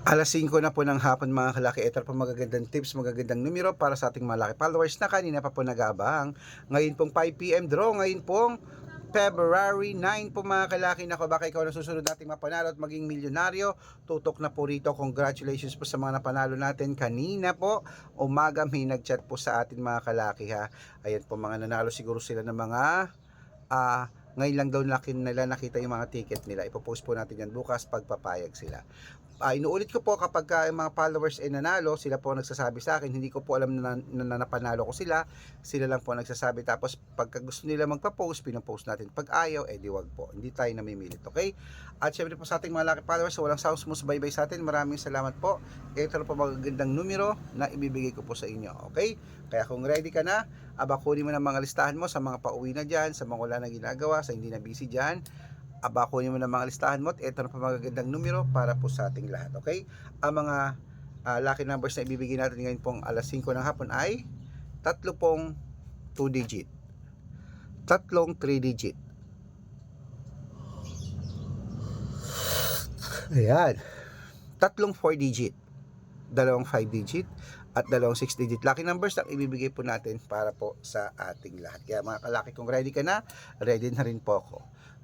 Alas 5 na po ng hapon mga kalaki. Ito po magagandang tips, magagandang numero para sa ating mga laki followers na kanina pa po nag-aabang. Ngayon pong 5 PM draw, ngayon pong February 9 po mga kalaki. Nako, baka ikaw na susunod nating mapanalo at maging milyonaryo. Tutok na po rito. Congratulations po sa mga napanalo natin kanina po. Umaga may nag-chat po sa atin mga kalaki ha. Ayan po, mga nanalo siguro sila ng mga ngayon lang daw nila nakita yung mga ticket nila. Ipopost po natin yan bukas pagpapayag sila. Inuulit ko po kapag yung mga followers ay nanalo, sila po nagsasabi sa akin, hindi ko po alam na napanalo ko sila lang po nagsasabi. Tapos pagka gusto nila magpa-post, pinapost natin. Pag ayaw, di wag po, hindi tayo namimilit, okay? At syempre po sa ating mga lucky followers, walang sounds mo bye-bye sa atin, maraming salamat po. Ito na po magagandang numero na ibibigay ko po sa inyo, okay? Kaya kung ready ka na, kunin mo ng mga listahan mo sa mga pauwi na dyan, sa mga wala na ginagawa, sa hindi na busy dyan. Kunin mo ng mga listahan mo at ito na po magagandang numero para po sa ating lahat, okay? Ang mga lucky numbers na ibibigay natin ngayon pong alas 5 ng hapon ay tatlo pong 2 digit, tatlong 3 digit, ayan, tatlong 4 digit, dalawang 5 digit, at dalawang 6 digit lucky numbers ang ibibigay po natin para po sa ating lahat. Kaya mga kalaki, kung ready ka na, ready na rin po ako.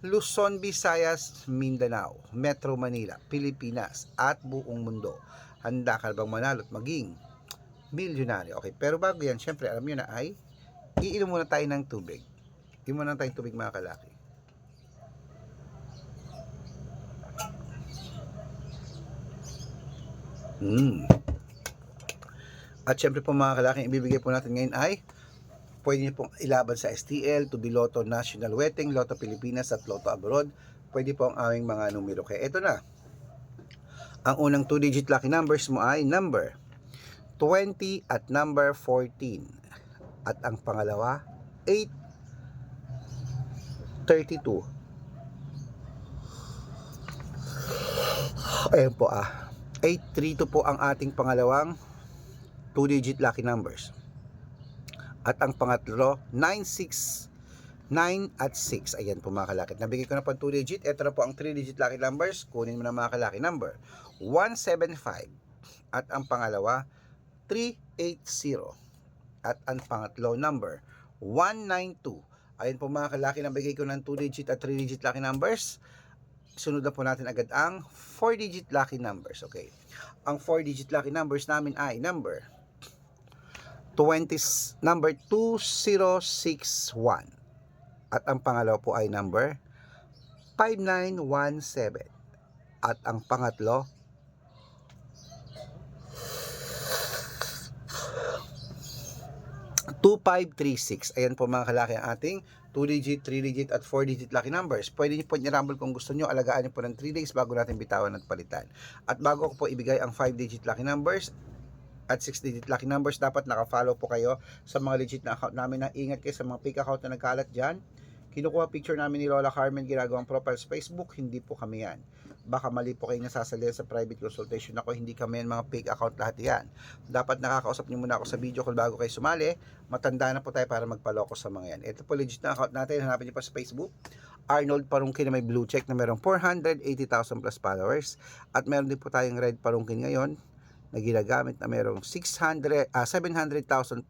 Luzon, Visayas, Mindanao, Metro Manila, Pilipinas at buong mundo. Handa ka bang manalo at maging milyonaryo? Okay, pero bago yan, syempre alam nyo na ay iinom muna tayo ng tubig. Iinom muna tayong tubig mga kalaki. At syempre po mga kalaki, ibibigay po natin ngayon ay pwede nyo pong ilaban sa STL, to the Lotto National Wedding, Lotto Pilipinas at Lotto Abroad. Pwede po ang aming mga numero. Kaya ito na. Ang unang 2-digit lucky numbers mo ay number 20 at number 14. At ang pangalawa, 832. Ayan po 832 po ang ating pangalawang 2-digit lucky numbers. At ang pangatlo, 969 at 6. Ayan po mga kalaki. Nabigay ko na po 2 digit. Ito na po ang 3 digit lucky numbers. Kunin mo na mga kalaki. Number 175. At ang pangalawa, 380. At ang pangatlo, number 192. Ayan po mga kalaki. Nabigay ko ng 2 digit at 3 digit lucky numbers. Sunod na po natin agad ang 4 digit lucky numbers. Okay. Ang 4 digit lucky numbers namin ay number 2061 at ang pangalawa po ay number 5917 at ang pangatlo 2536. Ayan po mga kalaki ang ating 2 digit, 3 digit at 4 digit lucky numbers. Pwede niyo po i-rumble kung gusto niyo. Alagaan niyo po ng 3 days bago natin bitawan at palitan. At bago ko po ibigay ang 5 digit lucky numbers at 6-digit lucky numbers, dapat naka-follow po kayo sa mga legit na account namin. Ingat kayo sa mga fake account na nagkalat dyan. Kinukuha picture namin ni Lola Carmen, ginagawang profile sa Facebook, hindi po kami yan. Baka mali po kayo nasasali sa private consultation ako, hindi kami yan, mga fake account lahat yan. Dapat nakakausap niyo muna ako sa video call bago kayo sumali. Matanda na po tayo para magpaloko sa mga yan. Ito po legit na account natin, hanapin niyo pa sa Facebook. Arnold Parungkin na may blue check na merong 480,000 plus followers. At meron din po tayong red Parungkin ngayon na ginagamit na merong 700,000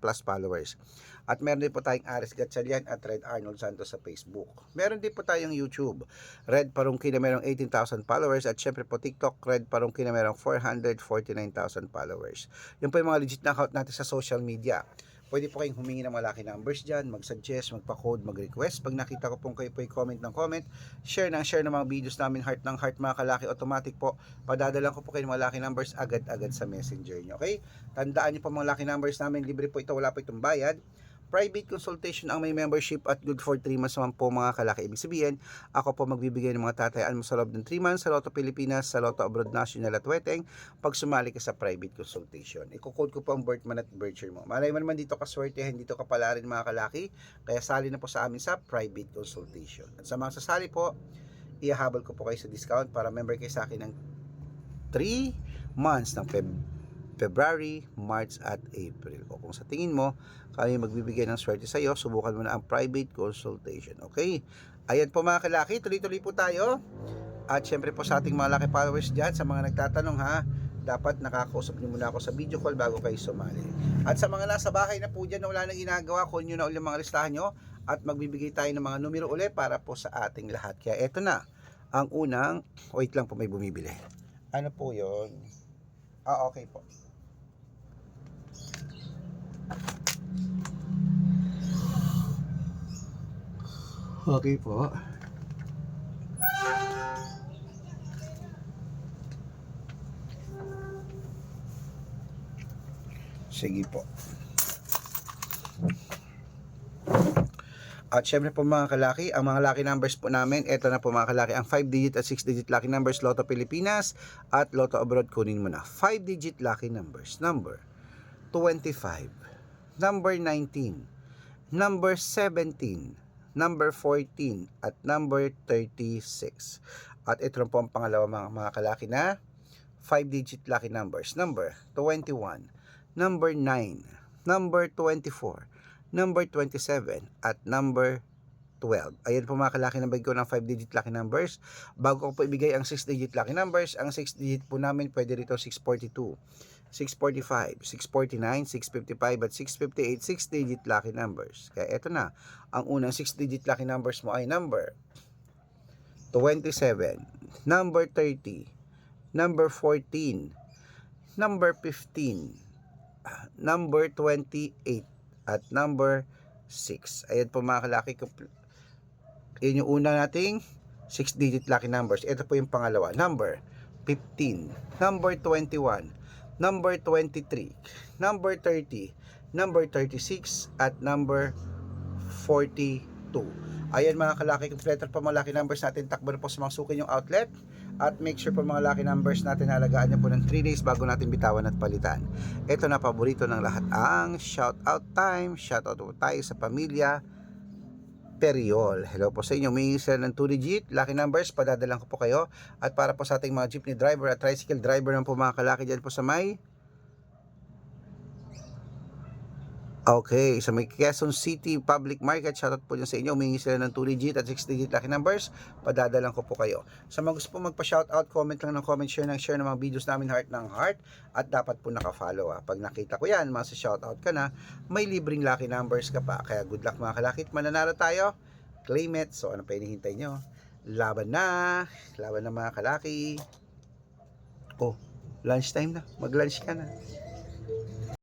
plus followers. At meron din po tayong Aris Gatchalian at Red Arnold Santos sa Facebook. Meron din po tayong YouTube, Red Parungkin na merong 18,000 followers. At syempre po TikTok, Red Parungkin na merong 449,000 followers. Yun po yung mga legit na account natin sa social media. Pwede po kayong humingi ng mga lucky numbers dyan, mag-suggest, magpa-code, mag-request. Pag nakita ko pong kayo po i-comment ng comment, share ng mga videos namin, heart ng heart mga kalaki, automatic po, padadalan ko po kayo ng mga lucky numbers agad-agad sa messenger nyo, okay? Tandaan nyo po mga lucky numbers namin, libre po ito, wala po itong bayad. Private consultation ang may membership at good for 3 months naman po mga kalaki. Ibig sabihin, ako po magbibigay ng mga tatayaan mo sa loob ng 3 months sa Lotto Pilipinas, sa Lotto Abroad National at Weteng pag sumali ka sa private consultation. Iko-code ko po ang birth month at birth year mo. Malay mo naman dito kaswertehan, dito ka pala rin mga kalaki, kaya sali na po sa amin sa private consultation. At sa mga sasali po, ihahabol ko po kayo sa discount para member kayo sa akin ng 3 months ng February, March at April. O kung sa tingin mo, kami magbibigay ng swerte sa iyo, subukan mo na ang private consultation. Okay? Ayan po mga kalaki, tuloy-tuloy po tayo. At syempre po sa ating mga lucky followers dyan, sa mga nagtatanong ha, dapat nakakausap nyo muna ako sa video call bago kayo sumali. At sa mga nasa bahay na po dyan na wala nang ginagawa, call nyo na ulit mga listahan nyo at magbibigay tayo ng mga numero ulit para po sa ating lahat. Kaya eto na, ang unang, wait lang po, may bumibili. Ano po yon? Okay po. Okay po. Sige po. At syempre po mga kalaki, ang mga lucky numbers po namin, eto na po mga kalaki, ang 5-digit at 6-digit lucky numbers, Lotto Pilipinas at Lotto Abroad, kunin mo na. 5-digit lucky numbers, number 25, number 19, number 17, number 14, at number 36. At ito po ang pangalawa mga kalaki na 5-digit lucky numbers, number 21, number 9, number 24, number 27, at number 12. Ayan po mga kalaki na bag ko ng 5-digit lucky numbers. Bago ko po ibigay ang 6-digit lucky numbers, ang 6-digit po namin pwede rito 642, 645, 649, 655, at 658, 6-digit lucky numbers. Kaya eto na, ang unang 6-digit lucky numbers mo ay number 27, number 30, number 14, number 15, number 28, at number 6. Ayan po mga kalaki, yun yung una nating 6-digit lucky numbers. Ito po yung pangalawa, number 15, number 21, number 23, number 30, number 36, at number 42. Ayan mga kalaki, kompleto po mga lucky numbers natin. Takbo na po sa mga suki yung outlet. At make sure po mga lucky numbers natin na alagaan nyo po ng 3 days bago natin bitawan at palitan. Ito na paborito ng lahat, ang shout out time. Shout out po tayo sa pamilya Periol. Hello po sa inyo. May isa ng 2-digit lucky numbers, padadalan ko po kayo. At para po sa ating mga jeepney driver at tricycle driver ng po mga kalaki dyan po sa may sa may Quezon City Public Market, shoutout po dyan sa inyo. Humingi sila ng 2-digit at 6-digit lucky numbers, padadalan ko po kayo. Sa mga gusto po magpa-shoutout, comment lang ng comment, share ng mga videos namin, heart ng heart, at dapat po naka-follow. Pag nakita ko yan, masa-shoutout ka na, may libreng lucky numbers ka pa. Kaya good luck mga kalakit, mananalo tayo, claim it. So ano pa hinihintay nyo? Laban na mga kalaki. Lunch time na, mag-lunch ka na.